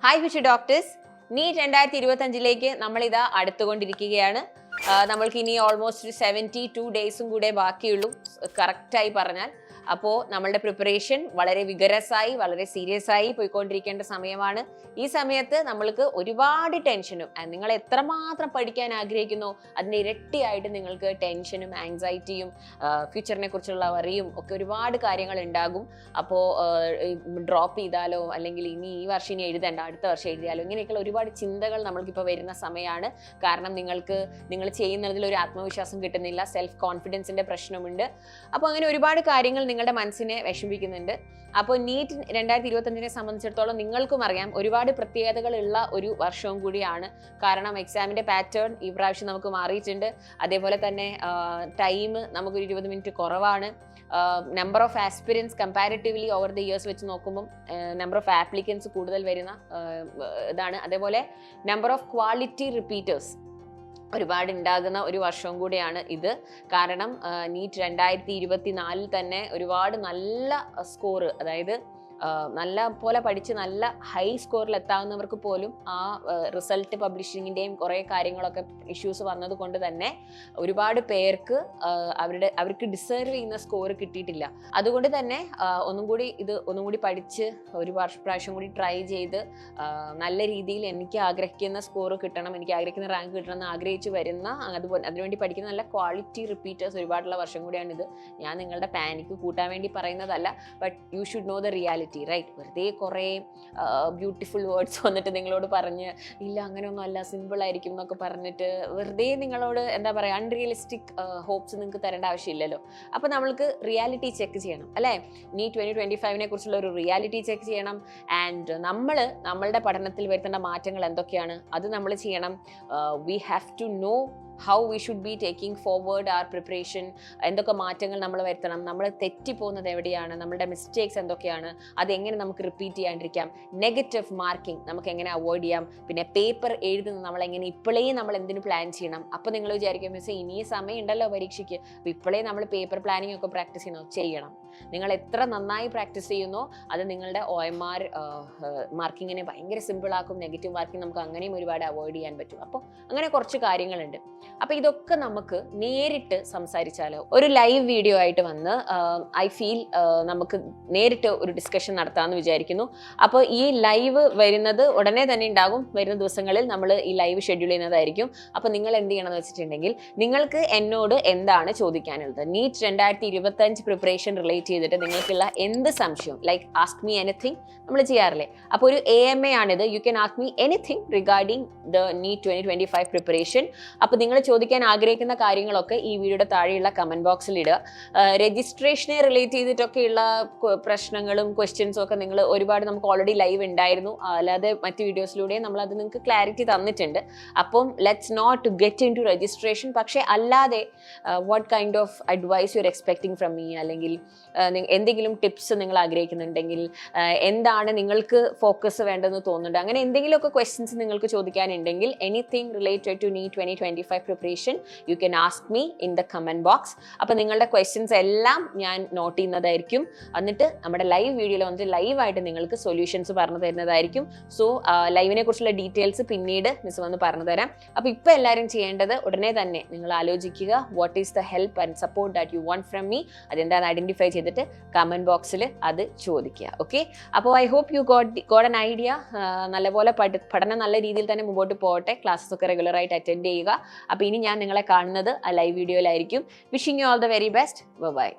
Hi fish doctors, NEET 2025 നമ്മളിതാ അടുത്തുകൊണ്ടിരിക്കുകയാണ്. നമ്മൾക്ക് ഇനി ഓൾമോസ്റ്റ് 72 ഡേയ്സും കൂടെ ബാക്കിയുള്ളൂ, കറക്റ്റായി പറഞ്ഞാൽ. അപ്പോൾ നമ്മളുടെ പ്രിപ്പറേഷൻ വളരെ വിഗറസായി, വളരെ സീരിയസ് ആയി പോയിക്കൊണ്ടിരിക്കേണ്ട സമയമാണ്. ഈ സമയത്ത് നമ്മൾക്ക് ഒരുപാട് ടെൻഷനും, നിങ്ങൾ എത്രമാത്രം പഠിക്കാൻ ആഗ്രഹിക്കുന്നോ അതിൻ്റെ ഇരട്ടിയായിട്ട് നിങ്ങൾക്ക് ടെൻഷനും ആങ്സൈറ്റിയും ഫ്യൂച്ചറിനെ കുറിച്ചുള്ള വറിയും ഒക്കെ ഒരുപാട് കാര്യങ്ങൾ ഉണ്ടാകും. അപ്പോൾ ഡ്രോപ്പ് ചെയ്താലോ, അല്ലെങ്കിൽ ഇനി ഈ വർഷം ഇനി എഴുതണ്ട അടുത്ത വർഷം എഴുതിയാലോ, ഇങ്ങനെയൊക്കെയുള്ള ഒരുപാട് ചിന്തകൾ നമ്മൾക്കിപ്പോൾ വരുന്ന സമയമാണ്. കാരണം നിങ്ങൾ ചെയ്യുന്നതിൽ ഒരു ആത്മവിശ്വാസം കിട്ടുന്നില്ല, സെൽഫ് കോൺഫിഡൻസിൻ്റെ പ്രശ്നമുണ്ട്. അപ്പോൾ അങ്ങനെ ഒരുപാട് കാര്യങ്ങൾ നിങ്ങളുടെ മനസ്സിനെ വിഷമിപ്പിക്കുന്നുണ്ട്. അപ്പോൾ നീറ്റ് 2025 സംബന്ധിച്ചിടത്തോളം നിങ്ങൾക്കും അറിയാം, ഒരുപാട് പ്രത്യേകതകളുള്ള ഒരു വർഷവും കൂടിയാണ്. കാരണം എക്സാമിൻ്റെ പാറ്റേൺ ഈ പ്രാവശ്യം നമുക്ക് മാറിയിട്ടുണ്ട്. അതേപോലെ തന്നെ ടൈം നമുക്കൊരു 20 മിനിറ്റ് കുറവാണ്. Number of aspirants comparatively over the years വെച്ച് നോക്കുമ്പം നമ്പർ ഓഫ് ആപ്ലിക്കൻസ് കൂടുതൽ വരുന്ന ഇതാണ്. അതേപോലെ നമ്പർ ഓഫ് ക്വാളിറ്റി റിപ്പീറ്റേഴ്സ് ഒരുപാട് ഉണ്ടാകുന്ന ഒരു വർഷവും കൂടിയാണ് ഇത്. കാരണം നീറ്റ് 2024 തന്നെ ഒരുപാട് നല്ല സ്കോർ, അതായത് നല്ല പോലെ പഠിച്ച് നല്ല ഹൈ സ്കോറിൽ എത്താവുന്നവർക്ക് പോലും ആ റിസൾട്ട് പബ്ലിഷിങ്ങിൻ്റെയും കുറേ കാര്യങ്ങളൊക്കെ ഇഷ്യൂസ് വന്നത് കൊണ്ട് തന്നെ ഒരുപാട് പേർക്ക് അവർക്ക് ഡിസേർവ് ചെയ്യുന്ന സ്കോർ കിട്ടിയിട്ടില്ല. അതുകൊണ്ട് തന്നെ ഒന്നും കൂടി പഠിച്ച് ഒരു പ്രാവശ്യം കൂടി ട്രൈ ചെയ്ത് നല്ല രീതിയിൽ എനിക്ക് ആഗ്രഹിക്കുന്ന സ്കോർ കിട്ടണം, എനിക്ക് ആഗ്രഹിക്കുന്ന റാങ്ക് കിട്ടണം എന്ന് ആഗ്രഹിച്ച് വരുന്ന, അതുപോലെ അതിനുവേണ്ടി പഠിക്കുന്ന നല്ല ക്വാളിറ്റി റിപ്പീറ്റേഴ്സ് ഒരുപാടുള്ള വർഷം കൂടിയാണിത്. ഞാൻ നിങ്ങളുടെ പാനിക്ക് കൂട്ടാൻ വേണ്ടി പറയുന്നതല്ല, but you should know the reality, right? വെറുതെ കുറേ ബ്യൂട്ടിഫുൾ വേർഡ്സ് വന്നിട്ട് നിങ്ങളോട് പറഞ്ഞ് ഇല്ല അങ്ങനെയൊന്നും അല്ല, സിമ്പിൾ ആയിരിക്കും എന്നൊക്കെ പറഞ്ഞിട്ട് വെറുതെ നിങ്ങളോട് എന്താ പറയുക, അൺറിയലിസ്റ്റിക് ഹോപ്സ് നിങ്ങൾക്ക് തരേണ്ട ആവശ്യമില്ലല്ലോ. അപ്പോൾ നമ്മൾക്ക് റിയാലിറ്റി ചെക്ക് ചെയ്യണം, അല്ലേ? നീറ്റ് 2025 കുറിച്ചുള്ള ഒരു റിയാലിറ്റി ചെക്ക് ചെയ്യണം. ആൻഡ് നമ്മളുടെ പഠനത്തിൽ വരുത്തേണ്ട മാറ്റങ്ങൾ എന്തൊക്കെയാണ് അത് നമ്മൾ ചെയ്യണം. We have to know how we should be taking forward our preparation. എന്തൊക്കെ മാറ്റങ്ങൾ നമ്മൾ വരുത്തണം, നമ്മൾ തെറ്റിപ്പോകുന്നത് എവിടെയാണ്, നമ്മളുടെ മിസ്റ്റേക്സ് എന്തൊക്കെയാണ്, അതെങ്ങനെ നമുക്ക് റിപ്പീറ്റ് ചെയ്യാണ്ടിരിക്കാം, നെഗറ്റീവ് മാർക്കിംഗ് നമുക്ക് എങ്ങനെ അവോയ്ഡ് ചെയ്യാം, പിന്നെ പേപ്പർ എഴുതുന്നത് നമ്മളെങ്ങനെ ഇപ്പോഴേ നമ്മൾ എന്തിനു പ്ലാൻ ചെയ്യണം. അപ്പോൾ നിങ്ങൾ വിചാരിക്കും മിസ്സേ ഇനിയും സമയം ഉണ്ടല്ലോ പരീക്ഷയ്ക്ക്, അപ്പോൾ ഇപ്പോഴേ നമ്മൾ പേപ്പർ പ്ലാനിങ് ഒക്കെ പ്രാക്ടീസ് ചെയ്യണം. നിങ്ങൾ എത്ര നന്നായി പ്രാക്ടീസ് ചെയ്യുന്നോ അത് നിങ്ങളുടെ OMR മാർക്കിങ്ങിനെ ഭയങ്കര സിമ്പിളാക്കും. നെഗറ്റീവ് മാർക്കിംഗ് നമുക്ക് അങ്ങനെയും ഒരുപാട് അവോയ്ഡ് ചെയ്യാൻ പറ്റും. അപ്പോൾ അങ്ങനെ കുറച്ച് കാര്യങ്ങളുണ്ട്. അപ്പോൾ ഇതൊക്കെ നമുക്ക് നേരിട്ട് സംസാരിച്ചാലോ, ഒരു ലൈവ് വീഡിയോ ആയിട്ട് വന്ന് ഐ ഫീൽ നമുക്ക് നേരിട്ട് ഒരു ഡിസ്കഷൻ നടത്താമെന്ന് വിചാരിക്കുന്നു. അപ്പോൾ ഈ ലൈവ് വരുന്നത് ഉടനെ തന്നെ ഉണ്ടാകും. വരുന്ന ദിവസങ്ങളിൽ നമ്മൾ ഈ ലൈവ് ഷെഡ്യൂൾ ചെയ്യുന്നതായിരിക്കും. അപ്പോൾ നിങ്ങൾ എന്ത് ചെയ്യണമെന്ന് വെച്ചിട്ടുണ്ടെങ്കിൽ, നിങ്ങൾക്ക് എന്നോട് എന്താണ് ചോദിക്കാനുള്ളത്, നീറ്റ് 2025 പ്രിപ്പറേഷൻ റിലേറ്റ് ചെയ്തിട്ട് നിങ്ങൾക്കുള്ള എന്ത് സംശയവും, ലൈക്ക് ആസ്ക് മീ എനിത്തിങ് നമ്മൾ ചെയ്യാറില്ലേ, അപ്പോൾ ഒരു AMA ആണിത്. You can ask me anything regarding the NEET 2025 preparation. അപ്പോൾ നിങ്ങൾ ചോദിക്കാൻ ആഗ്രഹിക്കുന്ന കാര്യങ്ങളൊക്കെ ഈ വീഡിയോയുടെ താഴെയുള്ള കമൻറ്റ് ബോക്സിൽ ഇടുക. രജിസ്ട്രേഷനെ റിലേറ്റ് ചെയ്തിട്ടൊക്കെയുള്ള പ്രശ്നങ്ങളും ക്വസ്റ്റ്യൻസും ഒക്കെ നിങ്ങൾ ഒരുപാട് നമുക്ക് ഓൾറെഡി ലൈവ് ഉണ്ടായിരുന്നു, അല്ലാതെ മറ്റ് വീഡിയോസിലൂടെയും നമ്മളത് നിങ്ങൾക്ക് ക്ലാരിറ്റി തന്നിട്ടുണ്ട്. അപ്പം let's not get into registration. പക്ഷേ അല്ലാതെ what kind of advice you are expecting from me, അല്ലെങ്കിൽ എന്തെങ്കിലും ടിപ്സ് നിങ്ങൾ ആഗ്രഹിക്കുന്നുണ്ടെങ്കിൽ, എന്താണ് നിങ്ങൾക്ക് ഫോക്കസ് വേണ്ടതെന്ന് തോന്നുന്നുണ്ട്, അങ്ങനെ എന്തെങ്കിലുമൊക്കെ ക്വസ്റ്റ്യൻസ് നിങ്ങൾക്ക് ചോദിക്കാനുണ്ടെങ്കിൽ, anything related to NEET 2025 preparation you can ask me in the comment box. അപ്പോൾ നിങ്ങളുടെ ക്വസ്റ്റ്യൻസ് എല്ലാം ഞാൻ നോട്ട് ചെയ്യുന്നതായിരിക്കും. എന്നിട്ട് നമ്മുടെ ലൈവ് വീഡിയോയിൽ വന്നിട്ട് ലൈവായിട്ട് നിങ്ങൾക്ക് സൊല്യൂഷൻസ് പറഞ്ഞു തരുന്നതായിരിക്കും. സോ ലൈവിനെ കുറിച്ചുള്ള ഡീറ്റെയിൽസ് പിന്നീട് മിസ് വന്ന് പറഞ്ഞു തരാം. അപ്പോൾ ഇപ്പോൾ എല്ലാവരും ചെയ്യേണ്ടത് ഉടനെ തന്നെ നിങ്ങൾ ആലോചിക്കുക, what is the help and support that you want from me. അതെന്താണെന്ന് ഐഡൻറ്റിഫൈ ചെയ്തിട്ട് കമൻറ്റ് ബോക്സിൽ അത് ചോദിക്കുക. ഓക്കെ, അപ്പോൾ I hope you got an idea. നല്ലപോലെ പഠനം നല്ല രീതിയിൽ തന്നെ മുമ്പോട്ട് പോകട്ടെ. ക്ലാസ്സസ് ഒക്കെ റെഗുലറായിട്ട് അറ്റൻഡ് ചെയ്യുക. അപ്പോൾ ഇനി ഞാൻ നിങ്ങളെ കാണുന്നത് ആ ലൈവ് വീഡിയോയിലായിരിക്കും. Wishing you all the very best. By.